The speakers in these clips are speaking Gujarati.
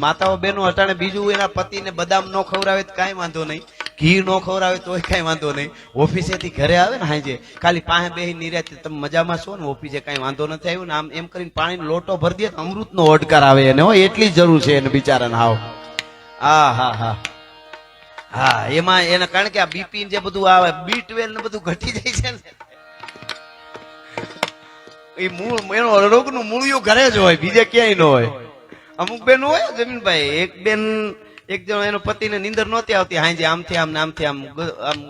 માતાઓ બહેનો અટાણે બીજું એના પતિને બદામ ન ખવડાવે તો કાંઈ વાંધો નહીં, ઘી ન ખવડાવે તોય કાંઈ વાંધો નહીં, ઓફિસેથી ઘરે આવે ને હાંજે ખાલી પાસે બેહી નિરાતે તમે મજામાં છો ને, ઓફિસે કાંઈ વાંધો નથી આવ્યું ને, આમ એમ કરીને પાણીનો લોટો ભરી દે અમૃતનો ઓડકાર આવે એને, હો એટલી જ જરૂર છે એને બિચારાને. હાવ હા હા હા હા, એમાં એને કારણ કે આ બીપી જે બધું આવે, B12 ને બધું ઘટી જાય છે ને, એ મૂળ એનો રોગનું મૂળિયું ઘરે જ હોય, બીજે ક્યાંય ન હોય. અમુક બેન હોય જમીનભાઈ, એક બેન એક જણ એનો પતિને નીંદર નહોતી આવતી, હાંજે આમથી આમ આમથી આમ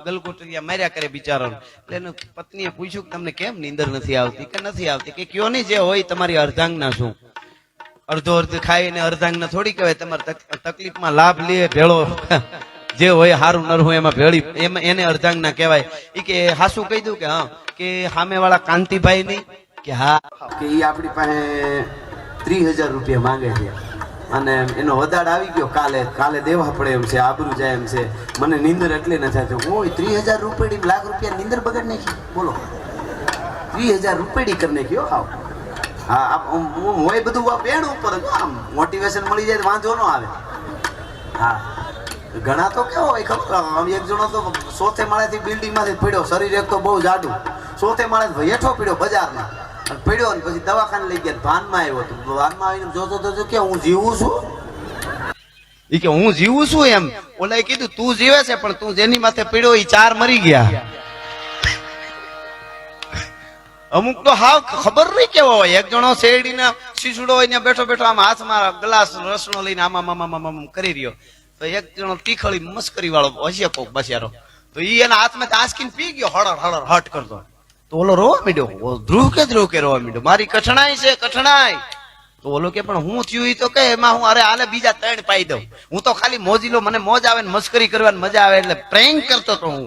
ગલગોટરિયા માર્યા કરે બિચારો. એટલે એને પત્નીએ પૂછ્યું કે તમને કેમ નીંદર નથી આવતી? કે નથી આવતી. કે કયો નહીં, જે હોય તમારી અર્ધાંગના શું, અડધો અડધ ખાઈને અર્ધાંગના થોડી કહેવાય, તમારે તકલીફમાં લાભ લે ભેળો જે હોય હારું નરહું એમાં ભેળી એમાં એને અર્ધાંગના કહેવાય. એ કે હાસું કહી દઉં કે હા, કે સામે વાળા કાંતિભાઈ નહીં કે હા, કે એ આપણી પાસે 30,000 રૂપિયા માંગે છે અને એનો વદાડ આવી ગયો, કાલે દેવા પડે એમ છે, આબરૂ જાય એમ છે, મને નીંદર એટલે ન થાય. ઓય 30,000 રૂપિયા લાખ રૂપિયા નીંદર બગાડ નાખી, બોલો 30,000 રૂપિયા કરી નાખ્યો. હાવ હા, હું હોય બધું બેન ઉપર આમ મોટિવેશન મળી જાય વાંધો ન આવે. હા, ઘણા તો કેવો હોય ખબર, એક જણો તો 100 માળેથી બિલ્ડિંગ માંથી પડ્યો, શરીર એક તો બહુ જાડું, 100 માળે હેઠો પડ્યો બજારમાં, પડ્યો ને પછી દવાખાને લઈ ગયા, ભાનમાં આવ્યો તો ભાનમાં આવીને જોતો તો કે હું જીવું છું. એ કે હું જીવું છું એમ. ઓલાએ કીધું તું જીવે છે પણ તું જેની માથે પડ્યો એ 4 મરી ગયા. અમુક તો હાવ ખબર નહીં કેવો હોય, એક જણો શેરડીના શીશડો હોય ને બેઠો બેઠો આમ હાથમાં ગ્લાસ રસનો લઈને આમ કરી રહ્યો, તો એક જણો તીખળી મસ્કરી વાળો હશે કોક બસિયારો, તો ઈ એના હાથમાં આંચકીને પી ગયો, હળર હળર હટ કરતો. તો ઓલો રોવા માંડ્યો, ધ્રુવ કે રોવા માંડ્યો, મારી કઠણાઈ છે કઠણાઈ. તો ઓલો કે પણ હું થયું ઈ તો કે એમાં હું, અરે હાલે બીજા 3 પાઈ દઉં, હું તો ખાલી મોજીલો, મને મોજ આવે ને મસ્કરી કરવાની મજા આવે એટલે પ્રેન્ક કરતો તો હું.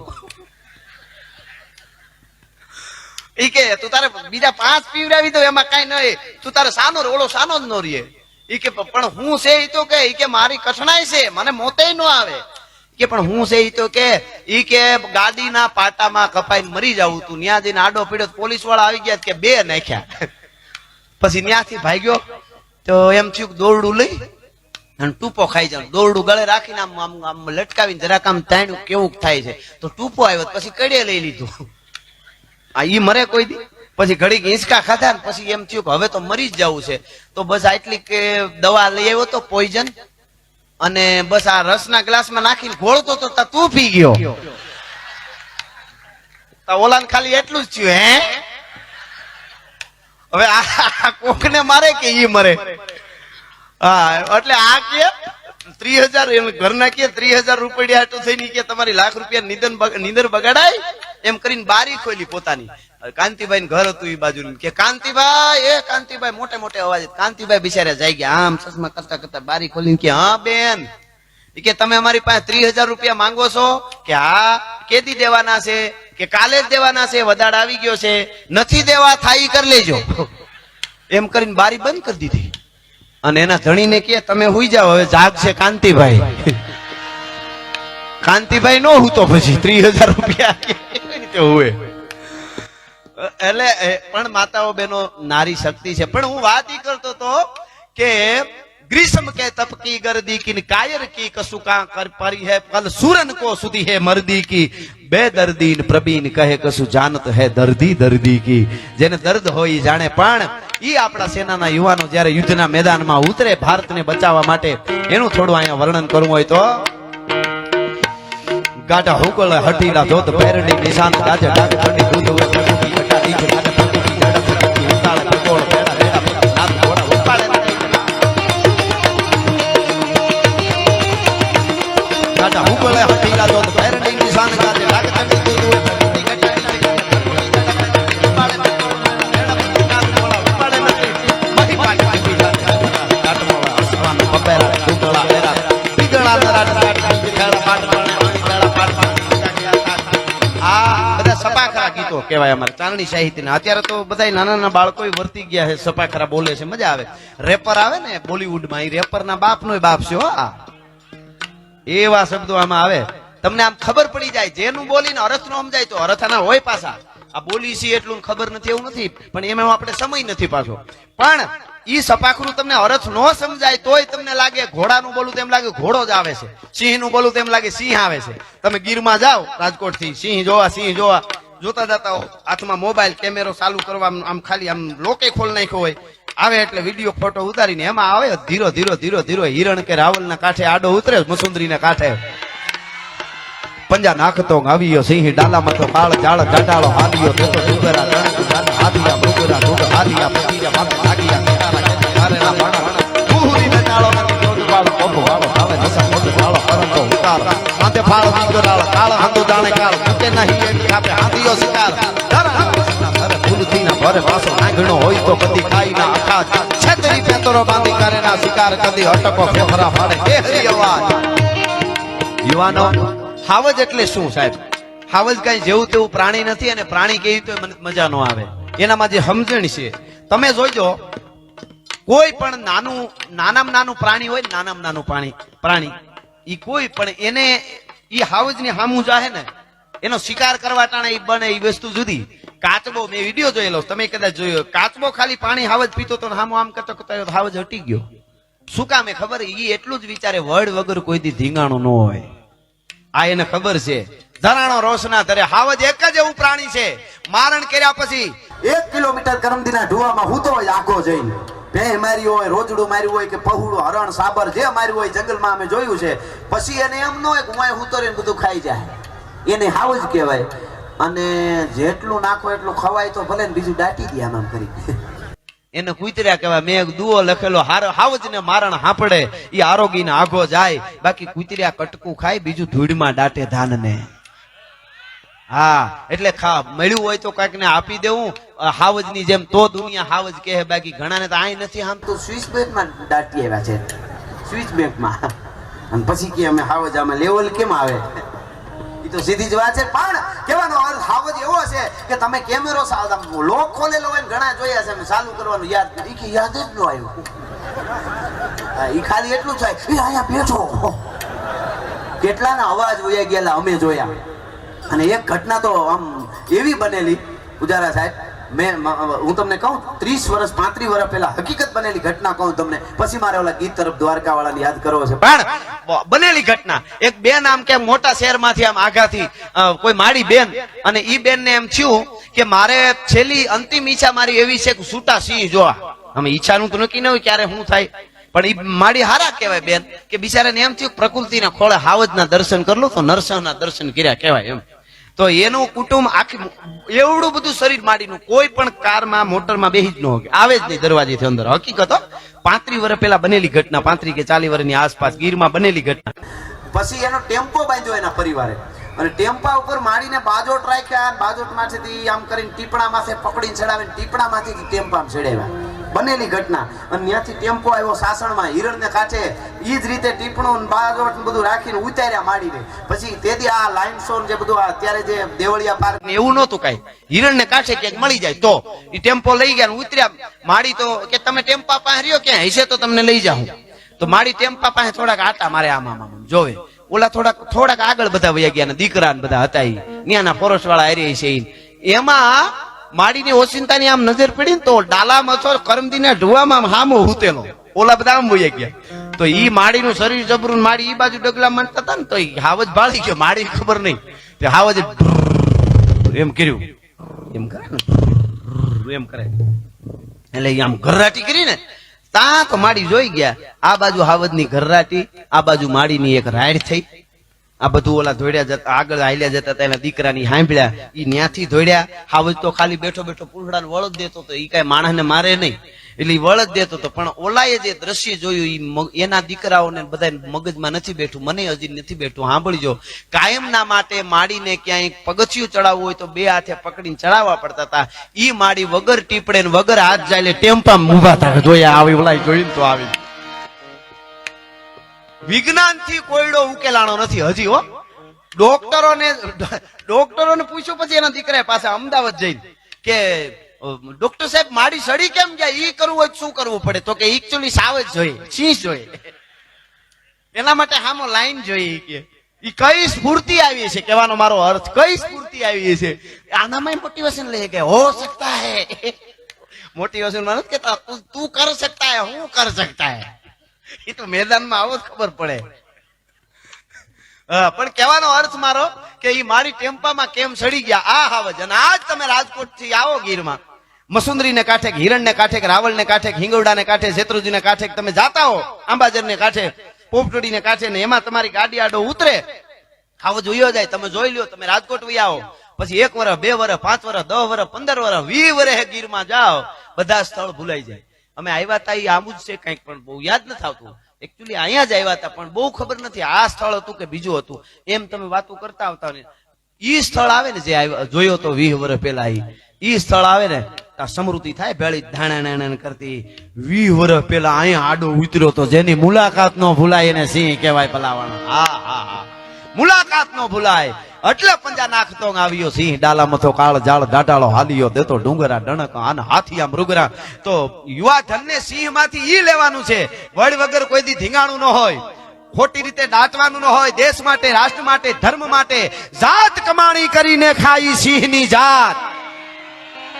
ઈ કે તું તારે બીજા 5 પીવડાવી દો એમાં કઈ નહીં, તું તારે સાનો ઓલો સાનો જ નો રહીએ. ઈ કે પણ હું છે ઈ તો કે મારી કઠણાઈ છે, મને મોતે ન આવે. કે પણ હું છે ઈ તો કે ઈ કે ગાડીના પાટામાં કપાઈને મરી જાવું, તું ન્યા જઈને આડો પડ્યો, પોલીસ વાળા આવી ગયા કે 2 નાખ્યા. પછી ન્યાથી ભાગ્યો તો એમ થયું દોરડું લઈ અને ટૂપો ખાઈ જાવ, દોરડું ગળે રાખીને આમ આમ આમ લટકાવીને જરાક આમ તાણ્યું કેવું થાય છે, તો ટૂપો આવ્યો, પછી કડે લઈ લીધું. આ ઈ મરે કોઈ દી. પછી ઘડીક હિંચકા ખાધા ને પછી એમ થયું કે હવે તો મરી જ જવું છે, તો બસ આટલી કે દવા લઈ આવ્યો તો પોઈઝન, અને બસ આ રસના ગ્લાસમાં નાખીને ઘોળતો તો તું પી ગયો. ઓલાને ખાલી એટલું જ થયું, હે હવે આ કોકને મારે કે ઈ મરે. હા, એટલે આ કે 30,000 ઘરના કે 30,000 રૂપિયા હાટું થઈને કે તમારી લાખ રૂપિયા નીંદર બગાડાય એમ કરીને બારી ખોલી પોતાની. કાંતિભાઈ ને ઘર હતું એ બાજુ, કે કાંતિભાઈ મોટે મોટે અવાજ. કાંતિભાઈ બિચારા જાય ગયા, આમ ચશ્મા કરતા કરતા બારી ખોલીને કે હા બેન, કે તમે અમારી પાસે 30,000 રૂપિયા માંગો છો? કે હા. કેદી દેવાના છે? કે કાલે જ દેવાના છે, વદાડ આવી ગયો છે, નથી દેવા થાય કરી લેજો. એમ કરીને બારી બંધ કરી દીધી અને એના ધણીને કે તમે હુઈ જાઓ, હવે જાગશે કાંતિભાઈ. કાંતિભાઈ નો હું તો પછી 30,000 રૂપિયા કેવી રીતે હોય. એટલે પણ માતાઓ બહેનો નારી શક્તિ છે. પણ હું વાત ઈ કરતો તો કે ग्रीष्म के तप की गर्दी की कायर की कसुका कर परी है कल सूरन को सुधी है मर्दी की बेदर्दी प्रवीण કહે કસુ જાનત હે દર્દી દર્દી કી. જેને દર્દ હોય જાણે, પણ ઈ આપણા સેનાના યુવાનો જ્યારે યુદ્ધના મેદાનમાં ઉતરે ભારતને બચાવવા માટે, એનું થોડું અહીંયા વર્ણન કરવું હોય તો ગાઢા હુકળ હટીલા ધોત પેરડી નિશાન ગાજે ડાક ઠંડી દૂધ ઉતરતી હટાડી છે ગાઢા પંખી ઝડપ ઉતાળે પકોળ પેડા પેડા નામ ઘોડા ઉપાડે ગાઢા હુકળ હટીલા ધોત પેરડી નિશાન ગાજે ડાક ઠંડી દૂધ ઉતરતી હટાડી છે ઉપાડે પકોળ પેડા પેડા નામ ઘોડા ઉપાડે મહી પાટી પીલા કાટમોળા અસમાન પપેરા હુકળા પેરા પીગળા નરાટ કાટ ખેડા પાટ સપાખરા ગીતો કહેવાય અમારે ચારણી સાહિત્યના. અત્યારે તો બધા નાના નાના બાળકો વર્તી ગયા છે, સપાખરા બોલે છે, મજા આવે. રેપર આવે ને બોલીવુડમાં, એ રેપરના બાપનો બાપ છે હો. એવા શબ્દો આમાં આવે, તમને આમ ખબર પડી જાય. જેનું બોલીને અર્થ નો સમજાય તો અર્થના હોય પાછા. આ બોલી છે એટલું ખબર નથી એવું નથી, પણ એમાં આપણે સમય નથી પાછો. પણ ઈ સપાખરું તમને અર્થ ન સમજાય તોય તમને લાગે ઘોડાનું બોલું તેમ લાગે ઘોડો જ આવે છે, સિંહનું બોલું તેમ લાગે સિંહ આવે છે. તમે ગીરમાં જાઓ રાજકોટ થી સિંહ જોવા જોતા જતા હાથમાં મોબાઈલ કેમેરો ચાલુ કરવા આમ ખાલી આમ લોકે ખોલ નાખ્યો હોય, આવે એટલે વિડીયો ફોટો ઉતારીને એમાં આવે ધીરો ધીરો હિરણ કે રાવલ ના કાંઠે આડો ઉતરે મસુંદરી ના કાંઠે પંજા નાખતો આવ્યો સિંહ ડાલામાં તો કાળ જાળ જાડાળો હાલ્યો દેતો ડુંગરા હાદિયા ડુંગરા ડુંગર હાદિયા પતીરા માથે લાગિયા કેટારા કેટારેલા બાણા પૂરી નજાળો નથી જોજ વાળો કોપ વાળો આવે નસા મોજ વાળો કરંતો ઉતાર માથે ફાળ દીકરાળ કાળ હંદો જાણે કાળ મૂકે નહીં એની કાપે હાદિયો શિકાર ધરે ફૂલથી ના ભરે પાસો આંગણો હોય તો કદી ખાઈ ના આખા છેતરી પેતરો બાંધી કરે ના શિકાર કદી અટકો ફેફરા ફાડે કેસરી અવાજ. યુવાનો, હાવજ એટલે શું સાહેબ? હાવજ કઈ જેવું તેવું પ્રાણી નથી, અને પ્રાણી કેવી તો મને મજા ન આવે. એનામાં જે સમજણ છે તમે જોઈજો, કોઈ પણ નાનામાં નાનું પ્રાણી હોય, નાનામાં નાનું પ્રાણી ઈ કોઈ પણ એને ઈ હાવજ ની હામું જાહે ને એનો શિકાર કરવા ટાણે ઈ બને ઈ વસ્તુ જુદી. કાચબો મેં વિડીયો જોયેલો, તમે કદાચ જોયો, કાચબો ખાલી પાણી હાવજ પીતો તો હામું આમ કરતો હાવજ હટી ગયો. શું કામે ખબર? ઈ એટલું જ વિચારે વડ વગર કોઈ દી ધીંગાણું ન હોય. આ એને ખબર છે ધરાણો રોશના ધરે. હાવજ એક જ એવું પ્રાણી છે મારણ કર્યા પછી 1 કિલોમીટર કરમદીના ઢુવામાં હું તો આખો જઈને ભેં મારી હોય, રોજડું માર્યું હોય કે પહુડું હરણ સાબર જે માર્યું હોય જંગલમાં અમે જોયું છે. પછી એને એમ ન હોય કે હું હું તો બધું ખાઈ જાય, એને હાવજ કહેવાય. અને જેટલું નાખો એટલું ખવાય તો ભલે ને બીજું દાટી દે આમ કરી. એને કુતર્યા કહેવાય. મેં એક દુઓ લખેલો, હાવજ ને મારણ હાંપડે ઈ આરોગી ને આગો જાય, બાકી કુતર્યા કટકું ખાય બીજું ધૂળમાં દાટે ધાન ને. હા, એટલે મળ્યું હોય તો કઈક ને આપી દેવું હાવજ ની જેમ, તો દુનિયા હાવજ કહે. બાકી ઘણા ને તો આઈ નથી આમ તો સ્વિસ બેંક માં દાટી આવ્યા છે, સ્વિસ બેંક માં. અને પછી કે અમે હાવજ આમાં લેવલ કેમ આવે? એ તો સીધી જ વાત છે. પણ કહેવાનો અર્થ હાવજ એવો છે કે તમે કેમેરો લોક ખોલેલો હોય ને ઘણા જોયા છે, ચાલુ કરવાનું યાદ નથી કે યાદ જ ન આવ્યું. એ ખાલી એટલું થાય એ અહીંયા બેઠો. કેટલાના અવાજ વયા ગયેલા અમે જોયા. અને એક ઘટના તો આમ એવી બનેલી પુજારા સાહેબ, હું તમને કહું 30 વર્ષ 35 વર્ષ પહેલા હકીકત બનેલી ઘટના કહું તમને, પછી મારે ઓલા ગીત તરફ દ્વારકા વાળાને યાદ કરવો છે. પણ બનેલી ઘટના, એક બેન આમ કે મોટા શહેરમાંથી આમ આઘાથી કોઈ માડી બેન, અને ઈ બેન ને એમ થયું કે મારે છેલ્લી અંતિમ ઈચ્છા મારી એવી છે કે છૂટા સિંહ જોવા. અમે ઈચ્છાનું તો નક્કી ન હોય ક્યારે શું થાય, પણ ઈ માડી હારા કહેવાય બેન કે બિચારાને એમ થયું પ્રકૃતિના ખોળે હાવજના દર્શન કરલો તો નરસિંહના દર્શન કર્યા કહેવાય એમ. તો એનું કુટુંબ આખી એવડું બધું શરીર માંડીનું કોઈ પણ કારમાં મોટરમાં બેહી જ ન હોય, આવે જ નહીં દરવાજેથી અંદર. હકીકત 35 વર્ષ પહેલા બનેલી ઘટના, 35 કે 40 વર્ષની આસપાસ ગીરમાં બનેલી ઘટના. પછી એનો ટેમ્પો બાંધ્યો એના પરિવારે, અને ટેમ્પા ઉપર માડીને બાજોટ રાખ્યા. બાજોટ માંથી આમ કરીને ટીપણા માથે પકડીને ચડાવીને ટીપણા માંથી ટેમ્પામાં ચડાવ્યા. બનેલી ઘટના. અને ત્યાંથી ટેમ્પો આવ્યો સાસણમાં હિરણ ને કાંઠે, ઈ જ રીતે ટીપણું બાજોટ બધું રાખીને ઉતાર્યા માડીને. પછી તેથી આ લાઈન શો જે બધું અત્યારે જે દેવળિયા પાર્ક એવું નહોતું કઈ. હિરણ ને કાંઠે ક્યાંક મળી જાય તો ઈ ટેમ્પો લઈ ગયા ને ઉતર્યા. માડી તો કે તમે ટેમ્પા પાસે રહ્યો ક્યાં હશે તો તમને લઈ જાઉં. તો માડી ટેમ્પા પાસે થોડાક આટા મારે આમાં જોવે. ઓલા થોડાક આગળ બધા વયા ગયા ને દીકરા ને બધા હતા ત્યાંના ફોરેસ્ટ વાળા એરિયા છે. એમાં માડીની ઓચિંતાની આમ નજર પડી ને તો ડાલામાં છો કરમદીના ઢુવામાં હામો હુતેલો, ઓલા બધા આમ વયા ગયા. તો ઈ માડીનું શરીર જબરું, માડી ઈ બાજુ ડગલા માનતા હતા ને તો હાવજ ભાળી ગયો. માડી ખબર નહીં તે હાવજ એમ કર્યું, એમ કરે ને એમ કરે એટલે આમ ઘરરાટી કરી ને તા તો માડી જોઈ ગયા. આ બાજુ હાવજની ઘરરાટી, આ બાજુ માડીની એક રાઈડ થઈ. આ બધું ઓલા ધોડ્યા જતા આગળ હાલ્યા જતા હતા, એના દીકરાની સાંભળ્યા, ઈ ન્યાથી ધોડ્યા. હાવજ તો ખાલી બેઠો બેઠો પૂંછડાને વળ જ દેતો હતો, ઈ કઈ માણસને મારે નહીં એટલે ઈ વળ જ દેતો હતો. પણ ઓલાએ જે દ્રશ્ય જોયું ઈ એના દીકરાઓને બધા મગજમાં નથી બેઠું, મને હજી નથી બેઠું. સાંભળજો, કાયમના માટે માડીને ક્યાંય પગથિયું ચડાવવું હોય તો 2 હાથે પકડીને ચડાવવા પડતા હતા. ઈ માડી વગર ટીપડે ને વગર હાથ જાય ટેમ્પામાં ઊભા થાય. જોયા આવી ઓલા જોઈને તો આવી. વિજ્ઞાન થી કોયડો ઉકેલાણો નથી હજી. ડોક્ટરોને પૂછ્યું પછી એના દીકરા પાસે અમદાવાદ જઈને કે ડોક્ટર સાહેબ માડી સડી કેમ ગયા, ઈ કરવું હોય શું કરવું પડે? તો કે એકચ્યુઅલી સાવજ જોઈએ, સિંહ જોઈએ, એના માટે હામો લાઈન જોઈએ. કે ઈ કઈ સ્ફૂર્તિ આવી છે, કહેવાનો મારો અર્થ કઈ સ્ફૂર્તિ સ્થિતિ આવી છે આનામાં મોટિવેશન લે કે હો સકતા હે મોટિવેશન માં નથી કેતા તું કર સકતા હે હું કર સકતા હે એ તો મેદાનમાં આવો જ ખબર પડે પણ કહેવાનો અર્થ મારો કે ઈ મારી ટેમ્પામાં કેમ સડી ગયા આ હાવજ અને આજ તમે રાજકોટ થી આવો ગીરમાં મસુંદરી ને કાંઠે હિરણ ને કાંઠે રાવળ ને કાંઠે હિંગોડા ને કાંઠે શેત્રુજી ને કાંઠે તમે જાતા હો આંબાજર ને કાંઠે પોપટોડી ને કાંઠે ને એમાં તમારી ગાડી આડો ઉતરે હાવજ જોયો જાય તમે જોઈ લ્યો તમે રાજકોટ વઈ આવો પછી 1 વર્ષ 2 વર્ષ 5 વર્ષ 10 વર્ષ 15 વર્ષ 20 વર્ષ ગીરમાં જાઓ બધા સ્થળ ભૂલાઈ જાય અમે આવ્યા તા એ આમ જ છે કંઈક પણ બહુ યાદ નથી આવતું એકચ્યુઅલી અહીંયા જ આવ્યા હતા પણ બહુ ખબર નથી આ સ્થળ હતું કે બીજું હતું એમ તમે વાતો કરતા આવતા ને ઈ સ્થળ આવે ને જે જોયો તો 20 વર્ષ પહેલા ઈ સ્થળ આવે ને સમૃદ્ધિ થાય ભેળી ધાણા કરતી 20 વર્ષ પહેલા અહીંયા આડો ઉતર્યો તો જેની મુલાકાત નો ભૂલાય એને સિંહ કહેવાય ભલાવાળા હા હા હા મુલાકાત નો ભૂલાય એટલે પંજા નાખતો આવ્યો સિંહ ડાલા મથો કાળ જાળ દાટાળો હાલિયો દેતો ડુંગરા ડણક આન હાથિયા મૃગરા તો યુવા ધનને સિંહ માંથી ઈ લેવાનું છે વડ વગર કોઈ દી ધીંગાણું ન હોય ખોટી રીતે દાટવાનું ન હોય દેશ માટે રાષ્ટ્ર માટે ધર્મ માટે જાત કમાણી કરીને ખાઈ સિંહની જાત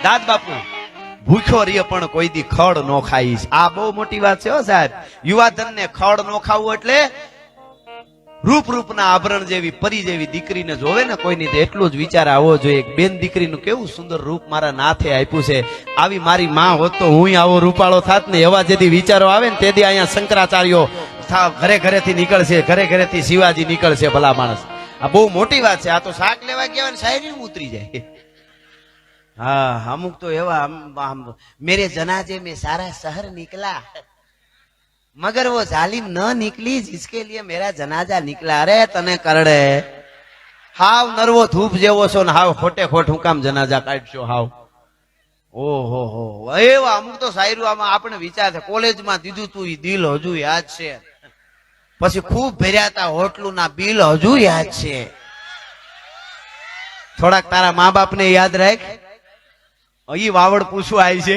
દાદ બાપુ ભૂખ્યો રે પણ કોઈ દી ખડ નો ખાઈશ આ બહુ મોટી વાત છે હો સાહેબ યુવાધન ને ખડ નો ખાવું એટલે રૂપના આભરણ જેવી પરી જેવી દીકરીને જોવે ને કોઈની તો એટલું જ વિચાર આવવો જોઈએ બેન દીકરીનું કેવું સુંદર રૂપ મારા નાથે આપ્યું છે આવી મારી માં હોત તો હું આવો રૂપાળો થાત ને એવા જેથી વિચારો આવે ને તેથી અહીંયા શંકરાચાર્યો ઘરે ઘરેથી નીકળશે ઘરે ઘરેથી શિવાજી નીકળશે ભલા માણસ આ બહુ મોટી વાત છે આ તો શાક લેવા ગયા ને શાયરી ઉતરી જાય हाँ अमुक तो एवा मेरे जनाजे में सारा शहर निकला मगर वो जालिम न निकली जिसके लिए मेरा जनाजा निकला अरे तने करड़े हाव नरवो धूप जेवो छो ने हाव खोटे खोट હું કામ જનાજા કાઢશો હાવ ઓહો હો એવા અમુક તો શાયરીઓમાં આપણે વિચાર છે કોલેજમાં દીધું તું ઈ દિલ હજુ યાદ છે પછી ખૂબ ભર્યા તા હોટલું ના બિલ હજુ યાદ છે થોડાક તારા મા બાપ ને યાદ રાખ ઈ વાવડ પૂછવા આવી છે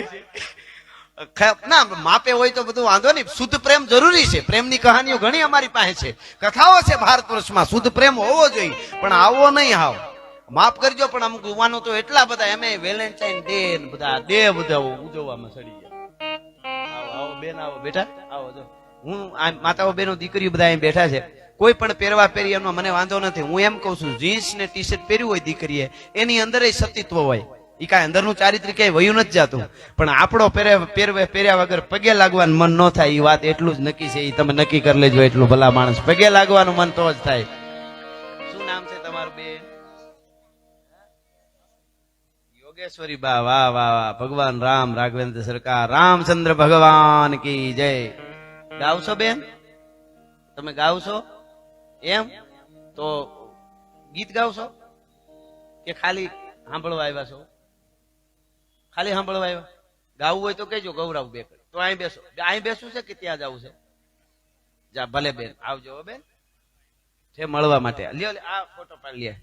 ના માપે હોય તો બધું વાંધો નહીં શુદ્ધ પ્રેમ જરૂરી છે પ્રેમની કહાનીઓ ઘણી અમારી પાસે છે કથાઓ છે ભારત વર્ષમાં શુદ્ધ પ્રેમ હોવો જોઈએ પણ આવો નહીં આવ માફ કરજો પણ અમુક યુવાનો તો એટલા બધા એમ વેલેન્ટાઇન ડે બધા ઉજવવામાં સડી ગયા આવો બેન આવો બેટા આવો જો હું માતાઓ બેનો દીકરીઓ બધા અહીં બેઠા છે કોઈ પણ પહેરવા પહેરી એનો મને વાંધો નથી હું એમ કઉ છું જીન્સ ને ટી શર્ટ પહેર્યું હોય દીકરીએ એની અંદર સતીત્વ હોય ઈ કાંઈ અંદરનું ચારિત્ર્ય ક્યાંય વયું નથી જતું પણ આપણો પહેર્યા વગર પગે લાગવાનું મન ન થાય એ વાત એટલું જ નક્કી છે એ તમે નક્કી કરી લેજો એટલું ભલા માણસ પગે લાગવાનું મન તો જ થાય શું નામ છે તમારું બેન યોગેશ્વરી બા વાહ વાહ વાહ ભગવાન રામ રાઘવેન્દ્ર સરકાર રામચંદ્ર ભગવાન કી જય ગાવશો બેન તમે ગાવશો એમ તો ગીત ગાવશો કે ખાલી સાંભળવા આવ્યા છો ખાલી સાંભળવા આવ્યા ગાવું હોય તો કહેજો ગૌરવ બે તો અહીં બેસો અહીં બેસવું છે કે ત્યાં જવું છે જા ભલે બેન આવજો બેન છે મળવા માટે લ્યો આ ફોટો પાડી લે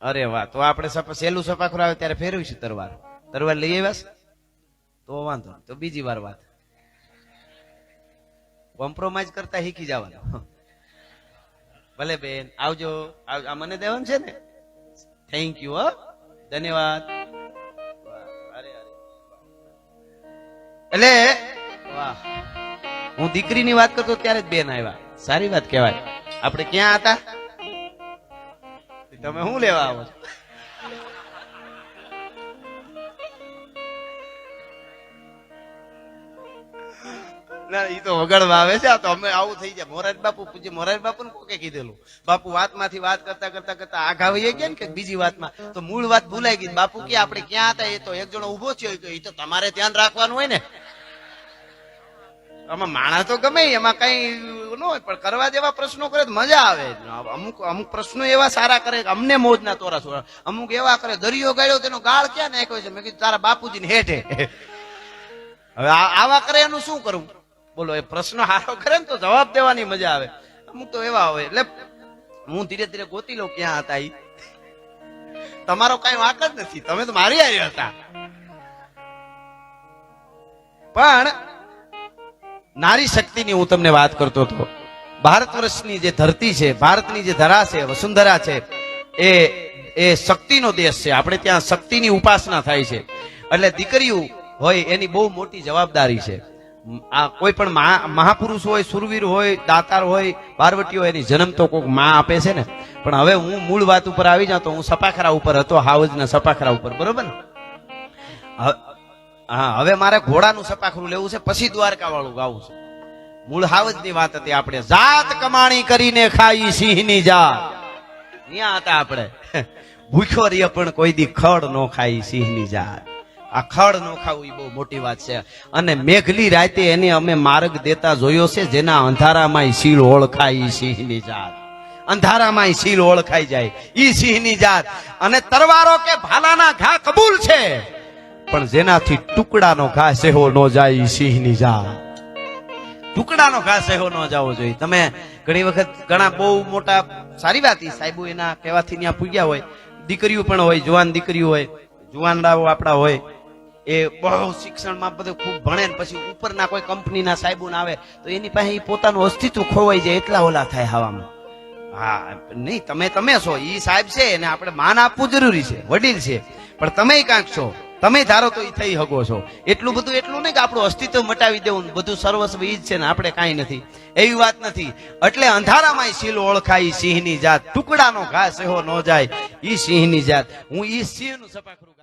અરે વાહ તો આપણે સહેલું સપાખરું આવે ત્યારે ફેરવીશું તરવાર લઈ આવ્યા તો વાંધો તો બીજી વાર વાત કોમ્પ્રોમાઇઝ કરતા શીખી જવાનું ભલે બેન આવજો આ મને દેવાનું છે ને થેન્ક યુ ધન્યવાદ એટલે વાહ હું દીકરીની વાત કરતો ત્યારે જ બેન આવ્યા સારી વાત કહેવાય આપણે ક્યાં હતા તમે શું લેવા આવો છો ના ઈ તો વગાડવા આવે છે તો અમે આવું થઈ જાય મોરારી બાપુ પૂજ્ય મોરારી બાપુ ને કોકે કીધેલું બાપુ વાતમાંથી વાત કરતા કરતા કરતા આગા વહી ગયા ને કે બીજી વાતમાં તો મૂળ વાત ભૂલાઈ ગઈ બાપુ કે આપણે ક્યાં હતા એ તો એક જણો ઉભો થયો એ તો તમારે ધ્યાન રાખવાનું હોય ને આમાં માણસ તો ગમે એમાં કઈ ન હોય પણ કરવા જેવા પ્રશ્નો કરે તો મજા આવે અમુક પ્રશ્નો એવા સારા કરે અમને મોજ ના તોરા છોડા અમુક એવા કરે દરિયો ગાળ્યો તેનો ગાળ ક્યાં નાખ્યો છે મેં કીધું તારા બાપુજીને હેઠે હવે આવા કરે એનું શું કરવું બોલો એ પ્રશ્ન હારો કરે ને તો જવાબ દેવાની મજા આવે અમુક તો એવા હોય એટલે હું ધીરે ધીરે ગોતી લઉં ક્યાં હતા ઈ તમારો કઈ વાંક જ નથી તમે તો મારી આવ્યા હતા પણ નારી શક્તિની હું તમને વાત કરતો હતો ભારત વર્ષની જે ધરતી છે ભારતની જે ધરા છે વસુંધરા છે એ શક્તિનો દેશ છે. આપણે ત્યાં શક્તિની ઉપાસના થાય છે. એટલે દીકરીઓ હોય એની બહુ મોટી જવાબદારી છે. આ કોઈ પણ મહાપુરુષ હોય, સુરવીર હોય, દાતાર હોય, પાર્વતી હોય, એની જન્મ તો કોઈક માં આપે છે ને. પણ હવે હું મૂળ વાત ઉપર આવી જાઉં તો હું સપાખરા ઉપર હતો, હાવજના સપાખરા ઉપર, બરોબર ને. હા, હવે મારે ઘોડાનું સપાખરું લેવું છે, પછી દ્વારકા વાળું ગાવું છે. મૂળ હાવજની વાત હતી. આપણે જાત કમાણી કરીને ખાઈ સિંહની જાત, ત્યાં હતા આપણે. ભૂખ્યો રહીએ પણ કોઈ દી ખડ નો ખાઈ સિંહની જાત. આ ખડ નો ખાવું એ બહુ મોટી વાત છે. અને મેઘલી રાતે એને અમે માર્ગ દેતા જોયો છે, જેના અંધારામાં શીલ ઓળખાય સિંહની જાત. અંધારામાં શીલ ઓળખાઈ જાય ઈ સિંહની જાત. અને તરવારો કે ભાલાના ઘા કબૂલ છે, પણ જેનાથી ટુકડાનો ઘા સેહો ન જાય ઈ સિંહની જાત. ટુકડાનો ઘા સેહો ન જવો જોઈએ. તમે ઘણી વખત ઘણા બહુ મોટા સારી વાત સાહેબો એના કહેવાથી ત્યાં પૂગ્યા હોય, દીકરીઓ પણ હોય, જુવાન દીકરીઓ હોય, જુવાનડાઓ આપણા હોય, એ બહુ શિક્ષણમાં બધું ખૂબ ભણે ને પછી ઉપરના કોઈ કંપનીના સાહેબો આવે તો એની પાસે પોતાનું અસ્તિત્વ ખોવાઈ જાય, એટલા ઓલા થાય હવામાં. હા, નહીં તમે છો, ઈ સાહેબ છે એને આપણે માન આપવું જરૂરી છે, વડીલ છે, પણ તમે કાંક છો, તમે ધારો તો ઈ થઈ શકો છો. એટલું નહીં કે આપણું અસ્તિત્વ મટાવી દેવું, બધું સર્વસ્વ ઈ જ છે ને આપણે કાંઈ નથી, એવી વાત નથી. એટલે અંધારામાં શીલ ઓળખાય સિંહની જાત, ટુકડાનો ઘા સેહો ન જાય ઈ સિંહની જાત. હું ઈ સિંહનું સપાખરું